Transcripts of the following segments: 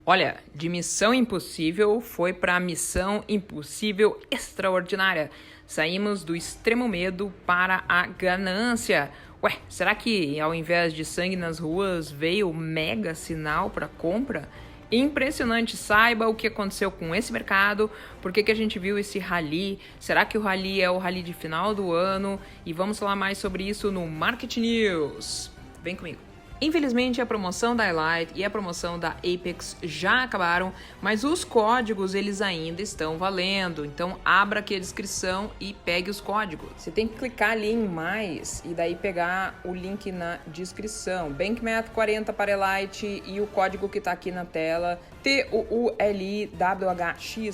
Olha, de missão impossível foi para missão impossível extraordinária. Saímos do extremo medo para a ganância. Ué, será que ao invés de sangue nas ruas veio mega sinal para compra? Impressionante, saiba o que aconteceu com esse mercado, por que a gente viu esse rally, será que o rally é o rally de final do ano? E vamos falar mais sobre isso no Market News. Vem comigo. Infelizmente, a promoção da Elite e a promoção da Apex já acabaram, mas os códigos eles ainda estão valendo. Então, abra aqui a descrição e pegue os códigos. Você tem que clicar ali em mais e daí pegar o link na descrição. BankMath 40 para Elite e o código que está aqui na tela, TUULIWHX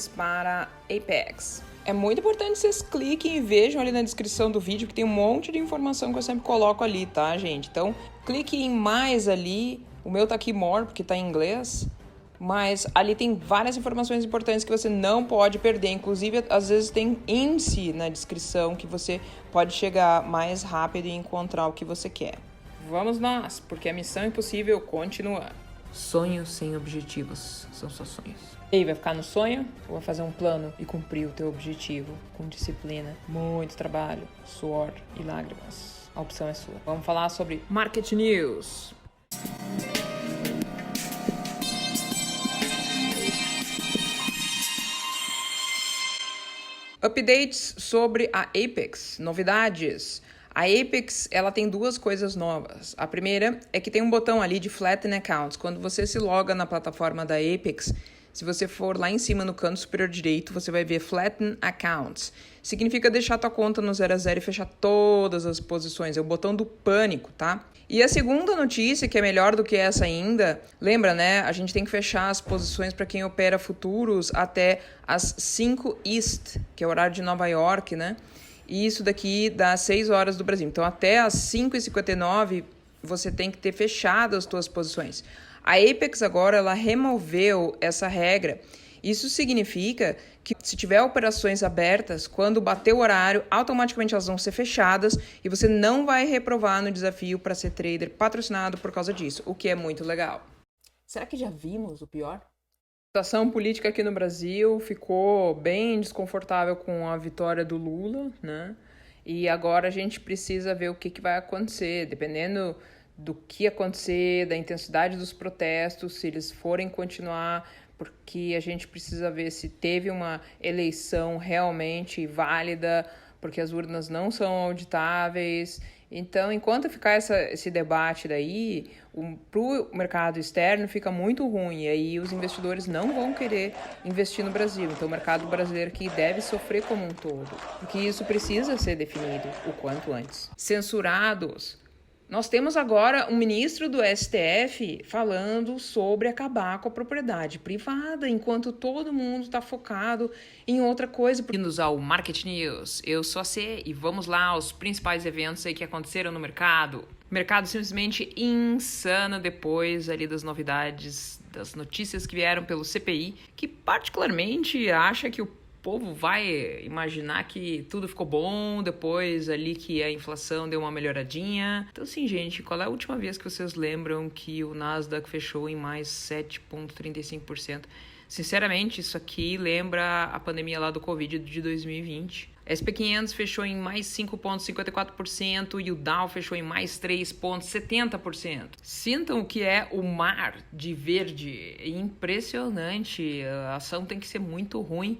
para Apex. É muito importante vocês cliquem e vejam ali na descrição do vídeo que tem um monte de informação que eu sempre coloco ali, tá, gente? Então, clique em mais ali. O meu tá aqui more porque tá em inglês, mas ali tem várias informações importantes que você não pode perder. Inclusive, às vezes tem índice na descrição que você pode chegar mais rápido e encontrar o que você quer. Vamos nós, porque a missão impossível continua. Sonhos sem objetivos são só sonhos. E aí, vai ficar no sonho ou vai fazer um plano e cumprir o teu objetivo com disciplina, muito trabalho, suor e lágrimas? A opção é sua. Vamos falar sobre Market News. Updates sobre a Apex, novidades. A Apex, ela tem duas coisas novas. A primeira é que tem um botão ali de Flatten Accounts. Quando você se loga na plataforma da Apex, se você for lá em cima no canto superior direito, você vai ver Flatten Accounts. Significa deixar tua conta no 0 a 0 e fechar todas as posições. É o botão do pânico, tá? E a segunda notícia, que é melhor do que essa ainda, lembra, né? A gente tem que fechar as posições para quem opera futuros até as 5 East, que é o horário de Nova York, né? E isso daqui dá 6 horas do Brasil. Então, até as 5h59, você tem que ter fechado as suas posições. A Apex agora, ela removeu essa regra. Isso significa que se tiver operações abertas, quando bater o horário, automaticamente elas vão ser fechadas e você não vai reprovar no desafio para ser trader patrocinado por causa disso, o que é muito legal. Será que já vimos o pior? A situação política aqui no Brasil ficou bem desconfortável com a vitória do Lula, né? E agora a gente precisa ver o que vai acontecer, dependendo do que acontecer, da intensidade dos protestos, se eles forem continuar, porque a gente precisa ver se teve uma eleição realmente válida, porque as urnas não são auditáveis. Então, enquanto ficar esse debate daí, para o mercado externo fica muito ruim, e aí os investidores não vão querer investir no Brasil. Então, o mercado brasileiro que deve sofrer como um todo, porque isso precisa ser definido o quanto antes. Censurados. Nós temos agora um ministro do STF falando sobre acabar com a propriedade privada, enquanto todo mundo está focado em outra coisa. Bem-vindos ao Market News. Eu sou a C e vamos lá aos principais eventos aí que aconteceram no mercado. Mercado simplesmente insano depois ali das novidades, das notícias que vieram pelo CPI, que particularmente acha que o povo vai imaginar que tudo ficou bom depois ali que a inflação deu uma melhoradinha. Então, assim, gente, qual é a última vez que vocês lembram que o Nasdaq fechou em mais 7,35%? Sinceramente, isso aqui lembra a pandemia lá do Covid de 2020. SP500 fechou em mais 5,54% e o Dow fechou em mais 3,70%. Sintam o que é o mar de verde. É impressionante. A ação tem que ser muito ruim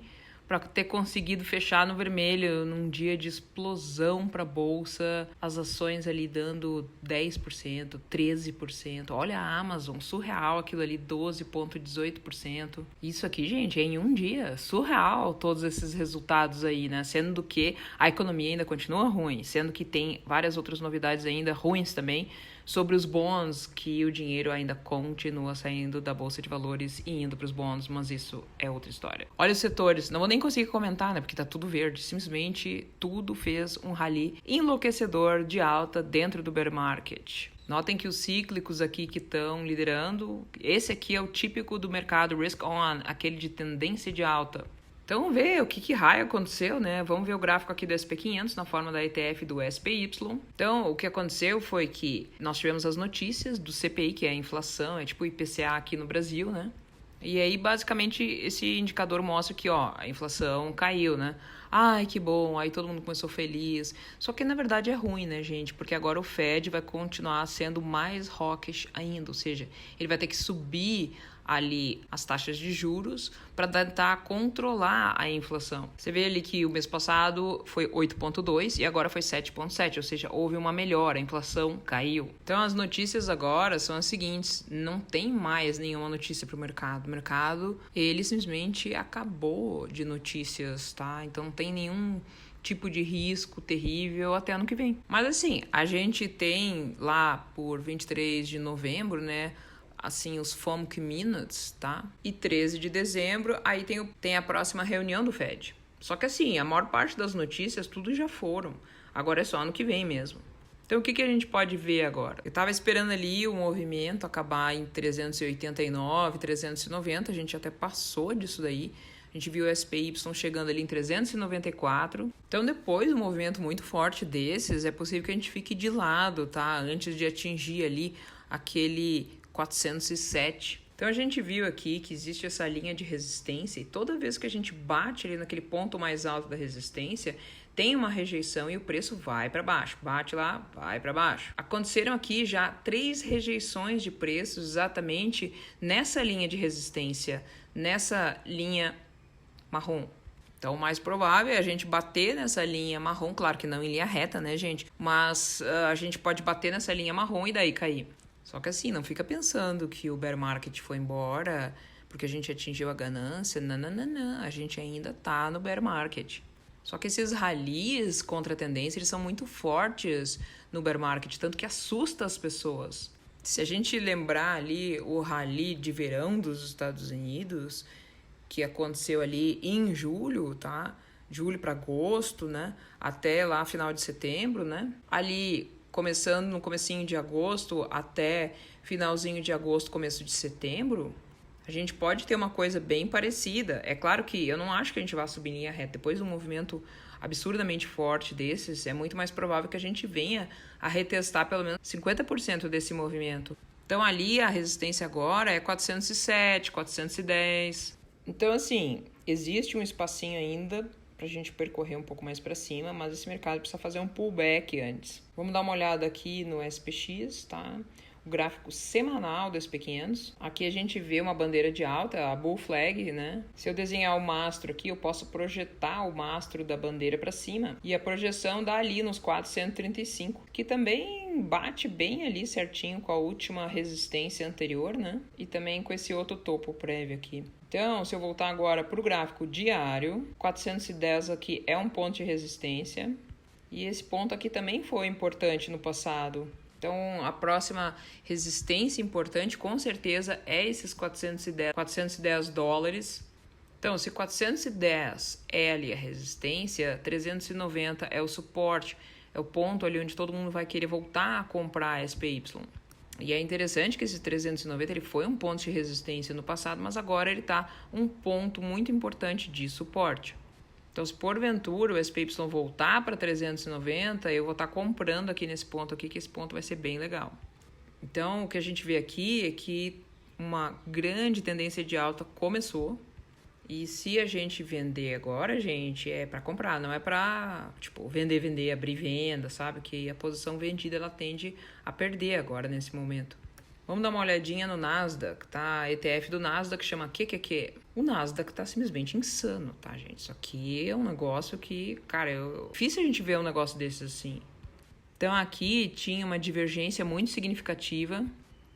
para ter conseguido fechar no vermelho num dia de explosão para a bolsa, as ações ali dando 10%, 13%. Olha a Amazon, surreal aquilo ali, 12,18%. Isso aqui, gente, é em um dia, surreal todos esses resultados aí, né? Sendo que a economia ainda continua ruim, sendo que tem várias outras novidades ainda ruins também, sobre os bonds, que o dinheiro ainda continua saindo da Bolsa de Valores e indo para os bonds, mas isso é outra história. Olha os setores, não vou nem conseguir comentar, né, porque tá tudo verde, simplesmente tudo fez um rally enlouquecedor de alta dentro do bear market. Notem que os cíclicos aqui que estão liderando, esse aqui é o típico do mercado risk on, aquele de tendência de alta. Então vamos ver o que raio aconteceu, né? Vamos ver o gráfico aqui do SP500 na forma da ETF do SPY. Então o que aconteceu foi que nós tivemos as notícias do CPI, que é a inflação, é tipo o IPCA aqui no Brasil, né? E aí, basicamente, esse indicador mostra que, ó, a inflação caiu, né? Ai, que bom, aí todo mundo começou feliz. Só que, na verdade, é ruim, né, gente? Porque agora o Fed vai continuar sendo mais hawkish ainda, ou seja, ele vai ter que subir ali as taxas de juros para tentar controlar a inflação. Você vê ali que o mês passado foi 8,2 e agora foi 7,7, ou seja, houve uma melhora, a inflação caiu. Então as notícias agora são as seguintes, não tem mais nenhuma notícia para o mercado. O mercado, ele simplesmente acabou de notícias, tá? Então não tem nenhum tipo de risco terrível até ano que vem. Mas assim, a gente tem lá por 23 de novembro, né, assim, os FOMC Minutes, tá? E 13 de dezembro, aí tem a próxima reunião do Fed. Só que assim, a maior parte das notícias, tudo já foram. Agora é só ano que vem mesmo. Então, o que a gente pode ver agora? Eu estava esperando ali o movimento acabar em 389, 390, a gente até passou disso daí. A gente viu o SPY chegando ali em 394. Então, depois de um movimento muito forte desses, é possível que a gente fique de lado, tá? Antes de atingir ali aquele 407. Então a gente viu aqui que existe essa linha de resistência e toda vez que a gente bate ali naquele ponto mais alto da resistência, tem uma rejeição e o preço vai para baixo. Bate lá, vai para baixo. Aconteceram aqui já 3 rejeições de preços exatamente nessa linha de resistência, nessa linha marrom. Então, o mais provável é a gente bater nessa linha marrom, claro que não em linha reta, né, gente? Mas a gente pode bater nessa linha marrom e daí cair. Só que assim, não fica pensando que o bear market foi embora porque a gente atingiu a ganância. Não. A gente ainda tá no bear market. Só que esses rallies contra a tendência, eles são muito fortes no bear market, tanto que assusta as pessoas. Se a gente lembrar ali o rally de verão dos Estados Unidos, que aconteceu ali em julho, tá? Julho para agosto, né? Até lá final de setembro, né? Ali começando no comecinho de agosto até finalzinho de agosto, começo de setembro, a gente pode ter uma coisa bem parecida. É claro que eu não acho que a gente vá subir em linha reta. Depois de um movimento absurdamente forte desses, é muito mais provável que a gente venha a retestar pelo menos 50% desse movimento. Então ali a resistência agora é 407, 410. Então assim, existe um espacinho ainda para a gente percorrer um pouco mais para cima, mas esse mercado precisa fazer um pullback antes. Vamos dar uma olhada aqui no SPX, tá? O gráfico semanal do SP500. Aqui a gente vê uma bandeira de alta, a Bull Flag, né? Se eu desenhar o mastro aqui, eu posso projetar o mastro da bandeira para cima. E a projeção dá ali nos 435, que também bate bem ali certinho com a última resistência anterior, né? E também com esse outro topo prévio aqui. Então, se eu voltar agora para o gráfico diário, 410 aqui é um ponto de resistência. E esse ponto aqui também foi importante no passado. Então, a próxima resistência importante, com certeza, é esses 410 dólares. Então, se 410 é ali a resistência, 390 é o suporte, é o ponto ali onde todo mundo vai querer voltar a comprar SPY. E é interessante que esse 390 ele foi um ponto de resistência no passado, mas agora ele está um ponto muito importante de suporte. Então, se porventura o SPY voltar para 390, eu vou estar comprando aqui nesse ponto aqui, que esse ponto vai ser bem legal. Então, o que a gente vê aqui é que uma grande tendência de alta começou. E se a gente vender agora, gente, é para comprar, não é para, tipo, vender, abrir venda, sabe? Que a posição vendida, ela tende a perder agora, nesse momento. Vamos dar uma olhadinha no Nasdaq, tá? ETF do Nasdaq chama QQQ. O Nasdaq tá simplesmente insano, tá, gente? Isso aqui é um negócio que, cara, difícil a gente ver um negócio desses assim. Então, aqui tinha uma divergência muito significativa,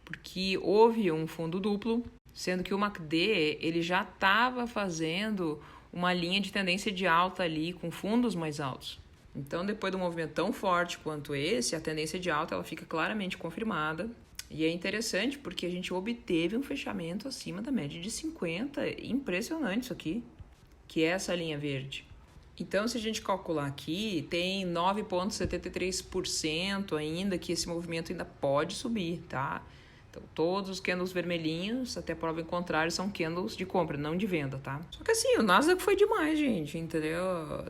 porque houve um fundo duplo, sendo que o MACD ele já estava fazendo uma linha de tendência de alta ali com fundos mais altos. Então, depois de um movimento tão forte quanto esse, a tendência de alta ela fica claramente confirmada. E é interessante porque a gente obteve um fechamento acima da média de 50. Impressionante isso aqui, que é essa linha verde. Então, se a gente calcular aqui, tem 9,73% ainda que esse movimento ainda pode subir, tá? Então, todos os candles vermelhinhos, até prova em contrário, são candles de compra, não de venda, tá? Só que assim, o Nasdaq foi demais, gente, entendeu?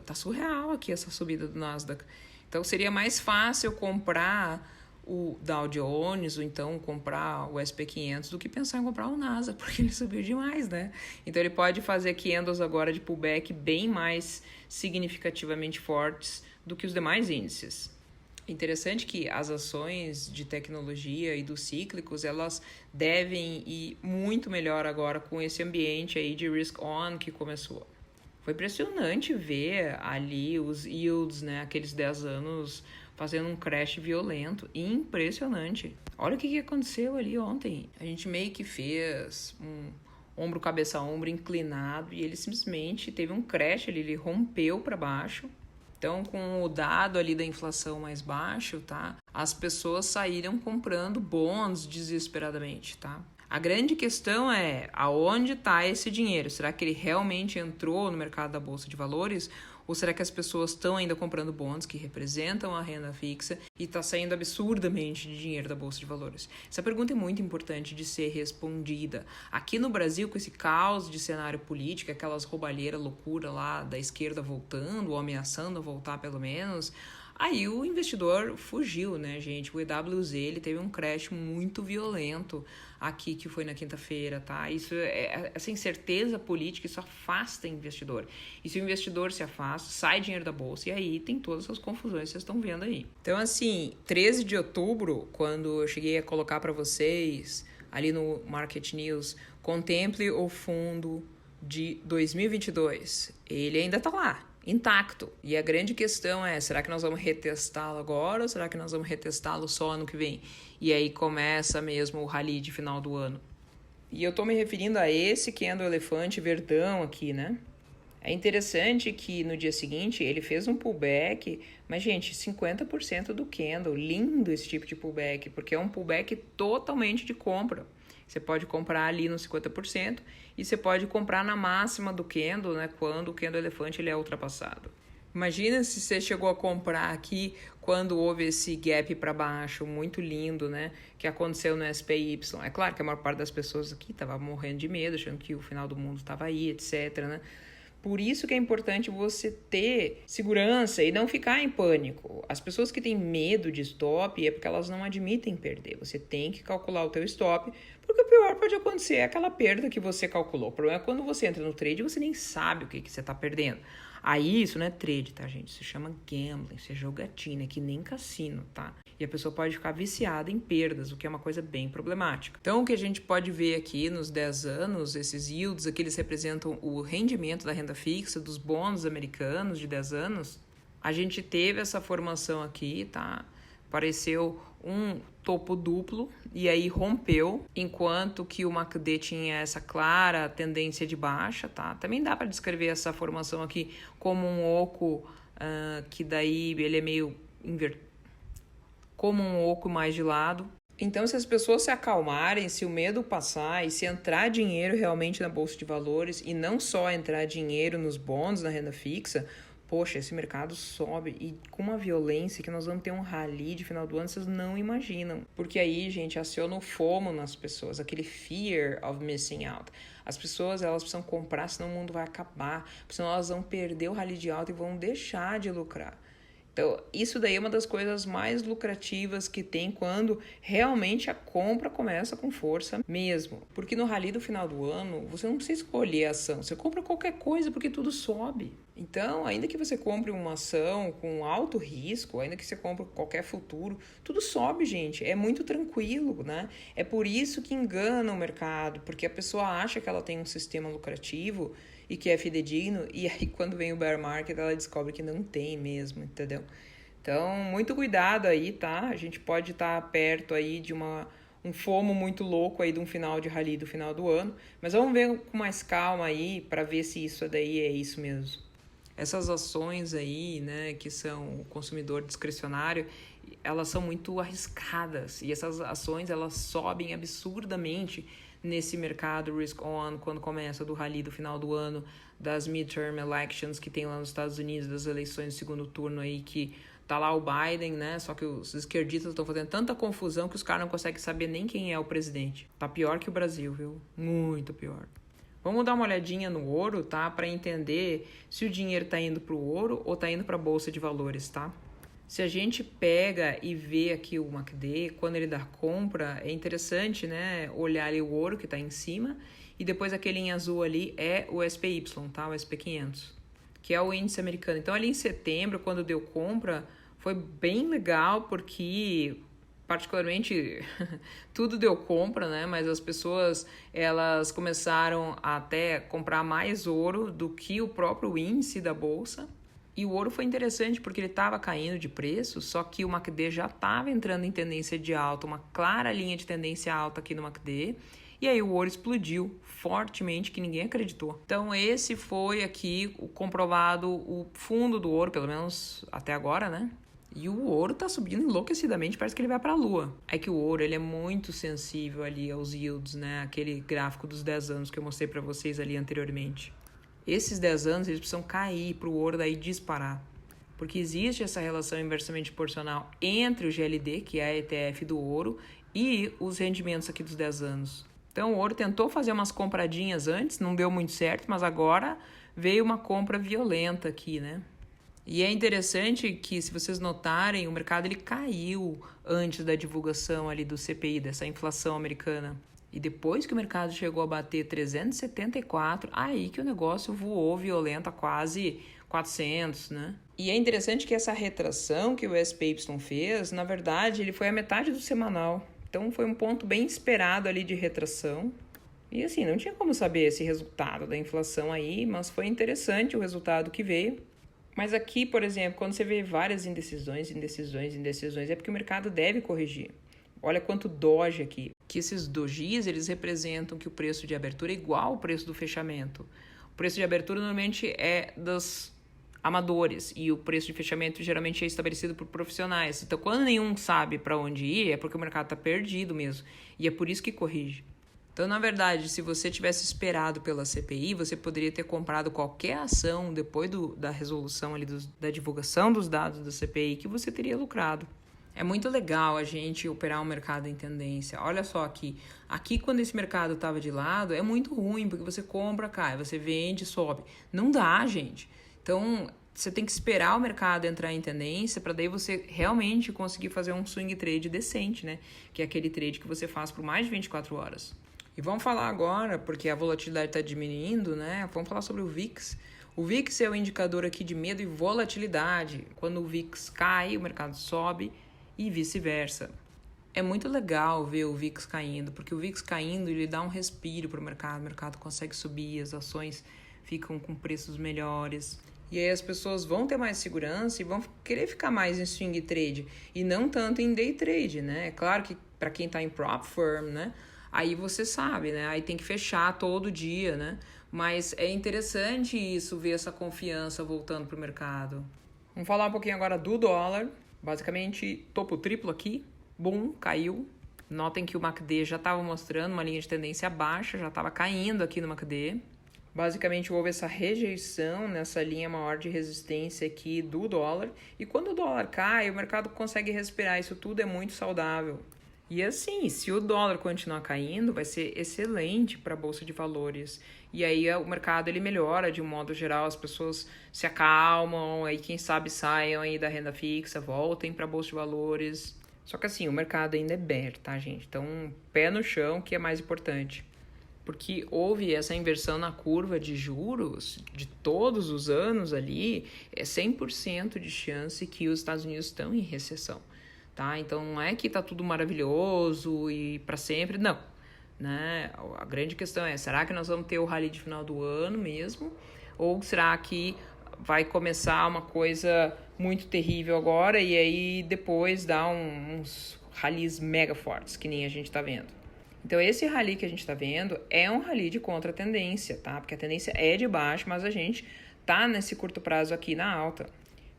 Tá surreal aqui essa subida do Nasdaq. Então, seria mais fácil comprar o Dow Jones ou então comprar o SP500 do que pensar em comprar o NASA, porque ele subiu demais, né? Então ele pode fazer candles agora de pullback bem mais significativamente fortes do que os demais índices. Interessante que as ações de tecnologia e dos cíclicos, elas devem ir muito melhor agora com esse ambiente aí de risk on que começou. Foi impressionante ver ali os yields, né, aqueles 10 anos fazendo um crash violento, impressionante. Olha o que aconteceu ali ontem. A gente meio que fez um ombro, cabeça, ombro inclinado e ele simplesmente teve um crash ali, ele rompeu para baixo. Então, com o dado ali da inflação mais baixo, tá? As pessoas saíram comprando bonds desesperadamente, tá? A grande questão é, aonde está esse dinheiro? Será que ele realmente entrou no mercado da Bolsa de Valores? Ou será que as pessoas estão ainda comprando bonds que representam a renda fixa e está saindo absurdamente de dinheiro da Bolsa de Valores? Essa pergunta é muito importante de ser respondida. Aqui no Brasil, com esse caos de cenário político, aquelas roubalheiras loucura lá da esquerda voltando ou ameaçando voltar pelo menos, aí o investidor fugiu, né, gente? O EWZ, ele teve um crash muito violento aqui, que foi na quinta-feira, tá? Isso essa incerteza política, isso afasta o investidor. E se o investidor se afasta, sai dinheiro da bolsa, e aí tem todas essas confusões que vocês estão vendo aí. Então, assim, 13 de outubro, quando eu cheguei a colocar para vocês, ali no Market News, contemple o fundo de 2022. Ele ainda tá lá, intacto. E a grande questão é, será que nós vamos retestá-lo agora ou será que nós vamos retestá-lo só ano que vem? E aí começa mesmo o rally de final do ano. E eu tô me referindo a esse candle elefante verdão aqui, né? É interessante que no dia seguinte ele fez um pullback, mas gente, 50% do candle, lindo esse tipo de pullback, porque é um pullback totalmente de compra. Você pode comprar ali no 50% e você pode comprar na máxima do candle, né, quando o candle elefante ele é ultrapassado. Imagina se você chegou a comprar aqui quando houve esse gap para baixo, muito lindo, né? Que aconteceu no SPY. É claro que a maior parte das pessoas aqui estava morrendo de medo, achando que o final do mundo estava aí, etc, né? Por isso que é importante você ter segurança e não ficar em pânico. As pessoas que têm medo de stop é porque elas não admitem perder. Você tem que calcular o teu stop, porque o pior pode acontecer é aquela perda que você calculou. O problema é quando você entra no trade e você nem sabe o que você está perdendo. Aí isso não é trade, tá, gente? Isso se chama gambling, isso é jogatina, é que nem cassino, tá? E a pessoa pode ficar viciada em perdas, o que é uma coisa bem problemática. Então, o que a gente pode ver aqui nos 10 anos, esses yields aqui, eles representam o rendimento da renda fixa, dos bônus americanos de 10 anos. A gente teve essa formação aqui, tá? Apareceu um topo duplo e aí rompeu, enquanto que o MACD tinha essa clara tendência de baixa, tá? Também dá para descrever essa formação aqui como um oco, que daí ele é meio como um oco mais de lado. Então, se as pessoas se acalmarem, se o medo passar e se entrar dinheiro realmente na Bolsa de Valores e não só entrar dinheiro nos bonds, na renda fixa, poxa, esse mercado sobe e com uma violência que nós vamos ter um rally de final do ano, vocês não imaginam. Porque aí, gente, aciona o FOMO nas pessoas, aquele fear of missing out. As pessoas, elas precisam comprar, senão o mundo vai acabar, senão elas vão perder o rally de alta e vão deixar de lucrar. Então, isso daí é uma das coisas mais lucrativas que tem quando realmente a compra começa com força mesmo. Porque no rally do final do ano, você não precisa escolher a ação, você compra qualquer coisa porque tudo sobe. Então, ainda que você compre uma ação com alto risco, ainda que você compre qualquer futuro, tudo sobe, gente. É muito tranquilo, né? É por isso que engana o mercado, porque a pessoa acha que ela tem um sistema lucrativo e que é fidedigno, e aí quando vem o bear market ela descobre que não tem mesmo, entendeu? Então, muito cuidado aí, tá? A gente pode estar perto aí de um FOMO muito louco aí de um final de rally do final do ano, mas vamos ver com mais calma aí para ver se isso daí é isso mesmo. Essas ações aí, né, que são o consumidor discricionário, elas são muito arriscadas e essas ações elas sobem absurdamente nesse mercado risk on quando começa do rally do final do ano, das midterm elections que tem lá nos Estados Unidos, das eleições de segundo turno aí que tá lá o Biden, né? Só que os esquerdistas estão fazendo tanta confusão que os caras não conseguem saber nem quem é o presidente. Tá pior que o Brasil, viu? Muito pior. Vamos dar uma olhadinha no ouro, tá? Para entender se o dinheiro tá indo pro ouro ou tá indo pra bolsa de valores, tá? Se a gente pega e vê aqui o MACD, quando ele dá compra, é interessante, né, olhar ali o ouro que está em cima e depois aquele em azul ali é o SPY, tá? O SP500, que é o índice americano. Então ali em setembro, quando deu compra, foi bem legal porque particularmente tudo deu compra, né? Mas as pessoas elas começaram a até comprar mais ouro do que o próprio índice da bolsa. E o ouro foi interessante porque ele estava caindo de preço, só que o MACD já estava entrando em tendência de alta, uma clara linha de tendência alta aqui no MACD. E aí o ouro explodiu fortemente, que ninguém acreditou. Então esse foi aqui o comprovado, o fundo do ouro, pelo menos até agora, né? E o ouro tá subindo enlouquecidamente, parece que ele vai para a lua. É que o ouro ele é muito sensível ali aos yields, né? Aquele gráfico dos 10 anos que eu mostrei para vocês ali anteriormente. Esses 10 anos eles precisam cair para o ouro daí disparar. Porque existe essa relação inversamente proporcional entre o GLD, que é a ETF do ouro, e os rendimentos aqui dos 10 anos. Então o ouro tentou fazer umas compradinhas antes, não deu muito certo, mas agora veio uma compra violenta aqui, né? E é interessante que, se vocês notarem, o mercado ele caiu antes da divulgação ali do CPI, dessa inflação americana. E depois que o mercado chegou a bater 374, aí que o negócio voou violento a quase 400, né? E é interessante que essa retração que o SPY fez, na verdade, ele foi a metade do semanal. Então foi um ponto bem esperado ali de retração. E assim, não tinha como saber esse resultado da inflação aí, mas foi interessante o resultado que veio. Mas aqui, por exemplo, quando você vê várias indecisões, é porque o mercado deve corrigir. Olha quanto doji aqui. Que esses dojis, eles representam que o preço de abertura é igual ao preço do fechamento. O preço de abertura normalmente é dos amadores e o preço de fechamento geralmente é estabelecido por profissionais. Então, quando nenhum sabe para onde ir, é porque o mercado está perdido mesmo. E é por isso que corrige. Então, na verdade, se você tivesse esperado pela CPI, você poderia ter comprado qualquer ação depois da resolução ali da divulgação dos dados da CPI que você teria lucrado. É muito legal a gente operar um mercado em tendência. Olha só aqui. Aqui, quando esse mercado estava de lado, é muito ruim, porque você compra, cai, você vende, sobe. Não dá, gente. Então, você tem que esperar o mercado entrar em tendência para daí você realmente conseguir fazer um swing trade decente, né? Que é aquele trade que você faz por mais de 24 horas. E vamos falar agora, porque a volatilidade está diminuindo, né? Vamos falar sobre o VIX. O VIX é o indicador aqui de medo e volatilidade. Quando o VIX cai, o mercado sobe e vice-versa. É muito legal ver o VIX caindo, porque o VIX caindo ele dá um respiro para o mercado consegue subir, as ações ficam com preços melhores. E aí as pessoas vão ter mais segurança e vão querer ficar mais em swing trade e não tanto em day trade, né? É claro que para quem está em prop firm, né? Aí você sabe, né? Aí tem que fechar todo dia, né? Mas é interessante isso, ver essa confiança voltando para o mercado. Vamos falar um pouquinho agora do dólar. Basicamente, topo triplo aqui. Bum, caiu. Notem que o MACD já estava mostrando uma linha de tendência baixa, já estava caindo aqui no MACD. Basicamente, houve essa rejeição nessa linha maior de resistência aqui do dólar. E quando o dólar cai, o mercado consegue respirar. Isso tudo é muito saudável. E assim, se o dólar continuar caindo, vai ser excelente para a Bolsa de Valores. E aí o mercado ele melhora de um modo geral, as pessoas se acalmam, aí quem sabe saiam aí da renda fixa, voltem para a Bolsa de Valores. Só que assim, o mercado ainda é bear, tá, gente? Então, pé no chão que é mais importante. Porque houve essa inversão na curva de juros de todos os anos ali, é 100% de chance que os Estados Unidos estão em recessão. Tá? Então não é que tá tudo maravilhoso e para sempre, não, né? A grande questão é, será que nós vamos ter o rally de final do ano mesmo? Ou será que vai começar uma coisa muito terrível agora e aí depois dá uns rallies mega fortes, que nem a gente tá vendo? Então esse rally que a gente tá vendo é um rally de contra-tendência, tá? Porque a tendência é de baixo, mas a gente tá nesse curto prazo aqui na alta.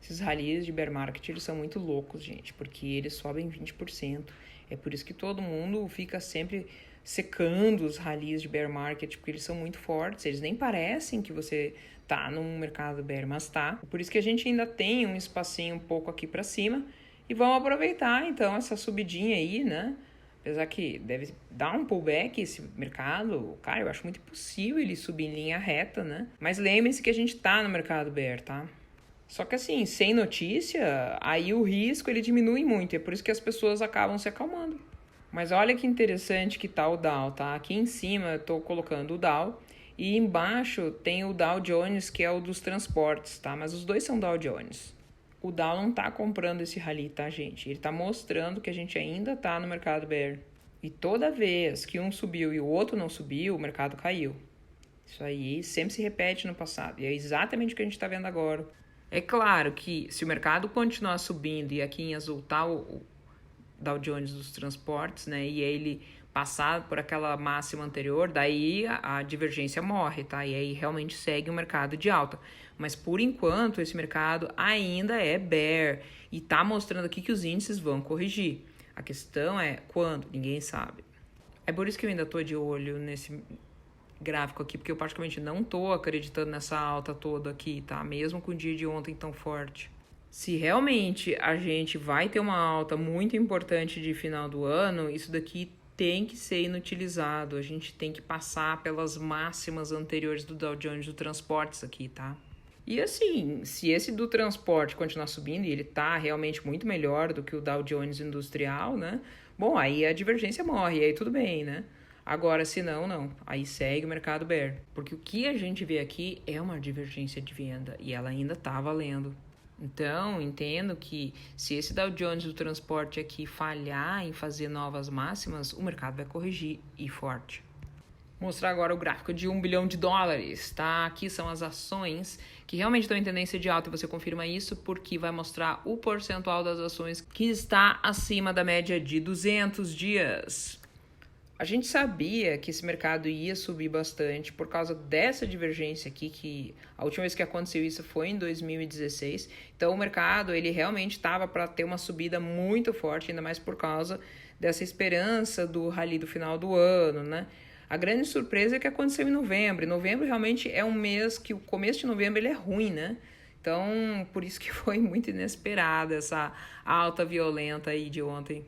Esses rallies de bear market, eles são muito loucos, gente, porque eles sobem 20%. É por isso que todo mundo fica sempre secando os rallies de bear market, porque eles são muito fortes. Eles nem parecem que você tá num mercado bear, mas tá. Por isso que a gente ainda tem um espacinho um pouco aqui para cima. E vamos aproveitar, então, essa subidinha aí, né? Apesar que deve dar um pullback esse mercado, cara, eu acho muito impossível ele subir em linha reta, né? Mas lembre-se que a gente tá no mercado bear, tá? Só que assim, sem notícia, aí o risco ele diminui muito. É por isso que as pessoas acabam se acalmando. Mas olha que interessante que tá o Dow, tá? Aqui em cima eu tô colocando o Dow e embaixo tem o Dow Jones, que é o dos transportes, tá? Mas os dois são Dow Jones. O Dow não tá comprando esse rally, tá, gente? Ele tá mostrando que a gente ainda tá no mercado bear. E toda vez que um subiu e o outro não subiu, o mercado caiu. Isso aí sempre se repete no passado. E é exatamente o que a gente está vendo agora. É claro que se o mercado continuar subindo e aqui em azul tá o Dow Jones dos transportes, né? E ele passar por aquela máxima anterior, daí a divergência morre, tá? E aí realmente segue o mercado de alta. Mas por enquanto esse mercado ainda é bear e tá mostrando aqui que os índices vão corrigir. A questão é quando? Ninguém sabe. É por isso que eu ainda tô de olho nesse gráfico aqui, porque eu praticamente não tô acreditando nessa alta toda aqui, tá? Mesmo com o dia de ontem tão forte. Se realmente a gente vai ter uma alta muito importante de final do ano, isso daqui tem que ser inutilizado. A gente tem que passar pelas máximas anteriores do Dow Jones do transportes aqui, tá? E assim, se esse do transporte continuar subindo e ele tá realmente muito melhor do que o Dow Jones industrial, né? Bom, aí a divergência morre, aí tudo bem, né? Agora, se não, não. Aí segue o mercado bear. Porque o que a gente vê aqui é uma divergência de venda e ela ainda tá valendo. Então, entendo que se esse Dow Jones do transporte aqui falhar em fazer novas máximas, o mercado vai corrigir e forte. Vou mostrar agora o gráfico de $1 bilhão, tá? Aqui são as ações que realmente estão em tendência de alta e você confirma isso porque vai mostrar o percentual das ações que está acima da média de 200 dias. A gente sabia que esse mercado ia subir bastante por causa dessa divergência aqui, que a última vez que aconteceu isso foi em 2016. Então o mercado ele realmente estava para ter uma subida muito forte, ainda mais por causa dessa esperança do rally do final do ano, né? A grande surpresa é que aconteceu em novembro. Novembro realmente é um mês que o começo de novembro ele é ruim, né? Então por isso que foi muito inesperada essa alta violenta aí de ontem.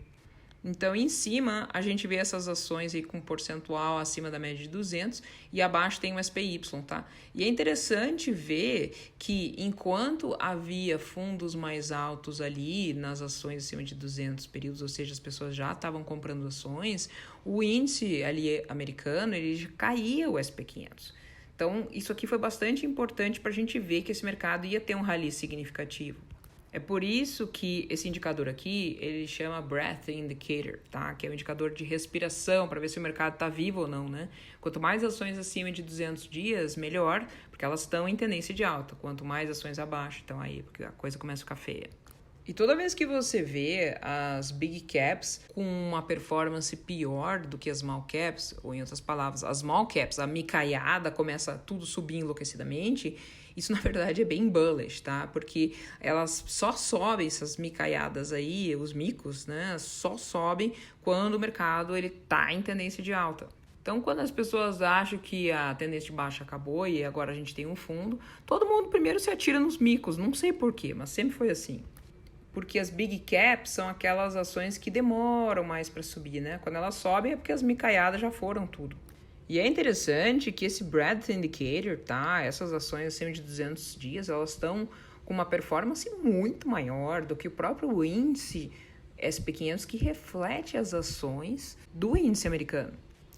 Então, em cima, a gente vê essas ações aí com percentual acima da média de 200 e abaixo tem o SPY, tá? E é interessante ver que enquanto havia fundos mais altos ali nas ações acima de 200 períodos, ou seja, as pessoas já estavam comprando ações, o índice ali americano, ele já caía o SP500. Então, isso aqui foi bastante importante para a gente ver que esse mercado ia ter um rally significativo. É por isso que esse indicador aqui, ele chama Breath Indicator, tá? Que é um indicador de respiração, para ver se o mercado está vivo ou não, né? Quanto mais ações acima de 200 dias, melhor, porque elas estão em tendência de alta. Quanto mais ações abaixo, então aí, porque a coisa começa a ficar feia. E toda vez que você vê as big caps com uma performance pior do que as small caps, ou em outras palavras, as small caps, a micaiada começa tudo subir enlouquecidamente, isso na verdade é bem bullish, tá? Porque elas só sobem, essas micaiadas aí, os micos, né? Só sobem quando o mercado ele tá em tendência de alta. Então, quando as pessoas acham que a tendência de baixa acabou e agora a gente tem um fundo, todo mundo primeiro se atira nos micos, não sei porquê, mas sempre foi assim. Porque as big caps são aquelas ações que demoram mais para subir, né? Quando elas sobem é porque as micaiadas já foram tudo. E é interessante que esse Breadth Indicator, tá? Essas ações acima de 200 dias, elas estão com uma performance muito maior do que o próprio índice SP500 que reflete as ações do índice americano.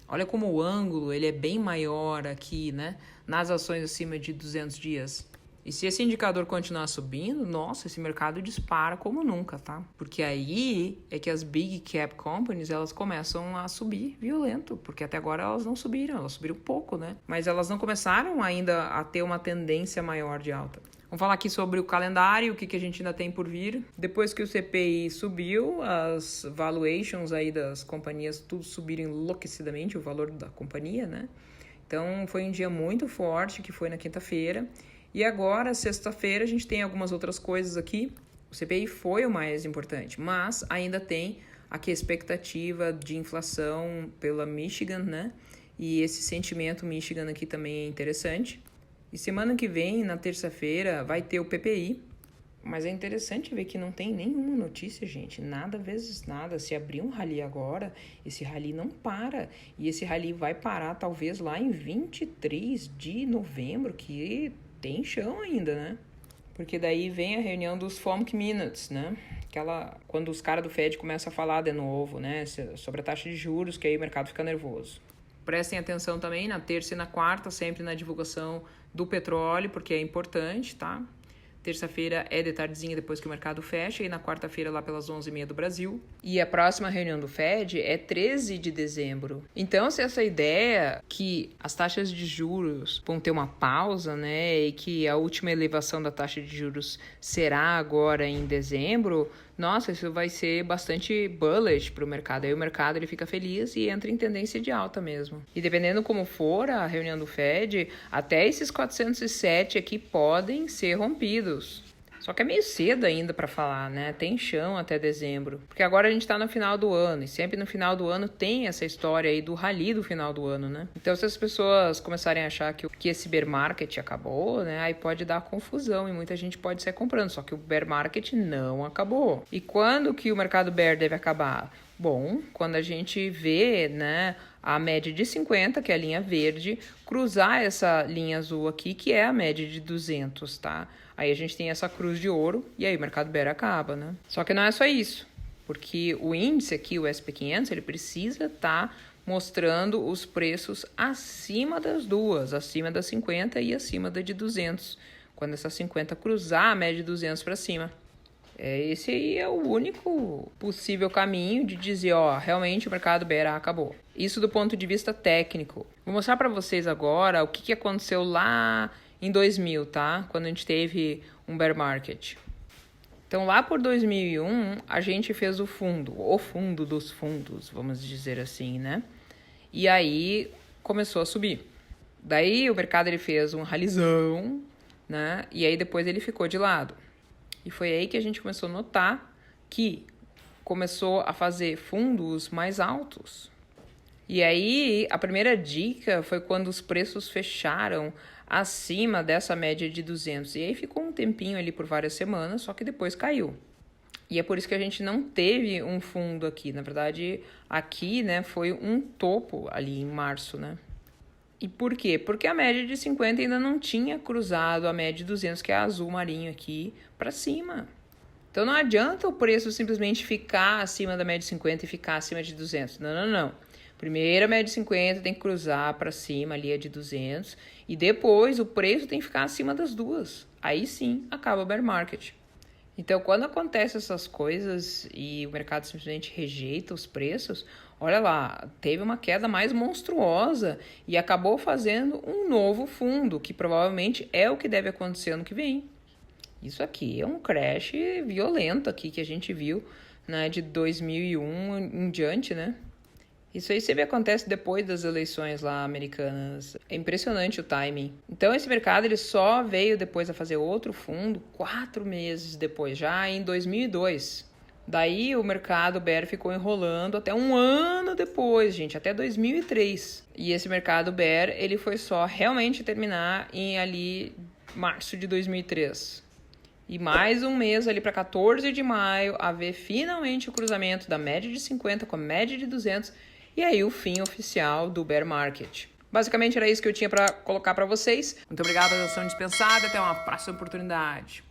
Olha como o ângulo ele é bem maior aqui, né? Nas ações acima de 200 dias. E se esse indicador continuar subindo, nossa, esse mercado dispara como nunca, tá? Porque aí é que as big cap companies, elas começam a subir violento, porque até agora elas não subiram, elas subiram pouco, né? Mas elas não começaram ainda a ter uma tendência maior de alta. Vamos falar aqui sobre o calendário, o que a gente ainda tem por vir. Depois que o CPI subiu, as valuations aí das companhias tudo subiram enlouquecidamente, o valor da companhia, né? Então foi um dia muito forte, que foi na quinta-feira. E agora, sexta-feira, a gente tem algumas outras coisas aqui. O CPI foi o mais importante, mas ainda tem aqui a expectativa de inflação pela Michigan, né? E esse sentimento Michigan aqui também é interessante. E semana que vem, na terça-feira, vai ter o PPI. Mas é interessante ver que não tem nenhuma notícia, gente. Nada vezes nada. Se abrir um rally agora, esse rally não para. E esse rally vai parar talvez lá em 23 de novembro, que tem chão ainda, né? porque daí vem a reunião dos FOMC Minutes, né? Quando os caras do Fed começam a falar de novo, né, sobre a taxa de juros, que aí o mercado fica nervoso. Prestem atenção também na terça e na quarta, sempre na divulgação do petróleo, porque é importante, tá? Terça-feira é de tardezinha depois que o mercado fecha e na quarta-feira lá pelas 11h30 do Brasil. E a próxima reunião do Fed é 13 de dezembro. Então, se essa ideia que as taxas de juros vão ter uma pausa, né, e que a última elevação da taxa de juros será agora em dezembro, nossa, isso vai ser bastante bullish para o mercado. Aí o mercado ele fica feliz e entra em tendência de alta mesmo. E dependendo como for a reunião do Fed, até esses 407 aqui podem ser rompidos. Só que é meio cedo ainda para falar, né? Tem chão até dezembro. Porque agora a gente está no final do ano. E sempre no final do ano tem essa história aí do rally do final do ano, né? Então, se as pessoas começarem a achar que esse bear market acabou, né? Aí pode dar confusão e muita gente pode sair comprando. Só que o bear market não acabou. E quando que o mercado bear deve acabar? Bom, quando a gente vê, né, a média de 50, que é a linha verde, cruzar essa linha azul aqui, que é a média de 200, tá? Aí a gente tem essa cruz de ouro e aí o mercado bear acaba, né? Só que não é só isso, porque o índice aqui, o SP500, ele precisa estar mostrando os preços acima das duas, acima das 50 e acima da de 200. Quando essa 50 cruzar a média de 200 para cima. Esse aí é o único possível caminho de dizer, ó, realmente o mercado bear acabou. Isso do ponto de vista técnico. Vou mostrar para vocês agora o que aconteceu lá em 2000, tá? Quando a gente teve um bear market. Então, lá por 2001, a gente fez o fundo dos fundos, vamos dizer assim, né? E aí começou a subir. Daí o mercado ele fez um ralizão, né? E aí depois ele ficou de lado. E foi aí que a gente começou a notar que começou a fazer fundos mais altos. E aí, a primeira dica foi quando os preços fecharam acima dessa média de 200. E aí ficou um tempinho ali por várias semanas, só que depois caiu. E é por isso que a gente não teve um fundo aqui. Na verdade, aqui, né, foi um topo ali em março, né? E por quê? Porque a média de 50 ainda não tinha cruzado a média de 200, que é a azul marinho aqui, para cima. Então não adianta o preço simplesmente ficar acima da média de 50 e ficar acima de 200. Não. Primeiro a média de 50 tem que cruzar para cima ali a de 200 e depois o preço tem que ficar acima das duas. Aí sim acaba o bear market. Então, quando acontecem essas coisas e o mercado simplesmente rejeita os preços, olha lá, teve uma queda mais monstruosa e acabou fazendo um novo fundo, que provavelmente é o que deve acontecer ano que vem. Isso aqui é um crash violento aqui que a gente viu, né, de 2001 em diante, né? Isso aí sempre acontece depois das eleições lá americanas. É impressionante o timing. Então esse mercado ele só veio depois a fazer outro fundo 4 meses depois, já em 2002. Daí o mercado bear ficou enrolando até um ano depois, gente, até 2003. E esse mercado bear ele foi só realmente terminar em ali março de 2003. E mais um mês ali para 14 de maio, haver finalmente o cruzamento da média de 50 com a média de 200 e aí o fim oficial do bear market. Basicamente era isso que eu tinha para colocar para vocês. Muito obrigado pela atenção dispensada, até uma próxima oportunidade.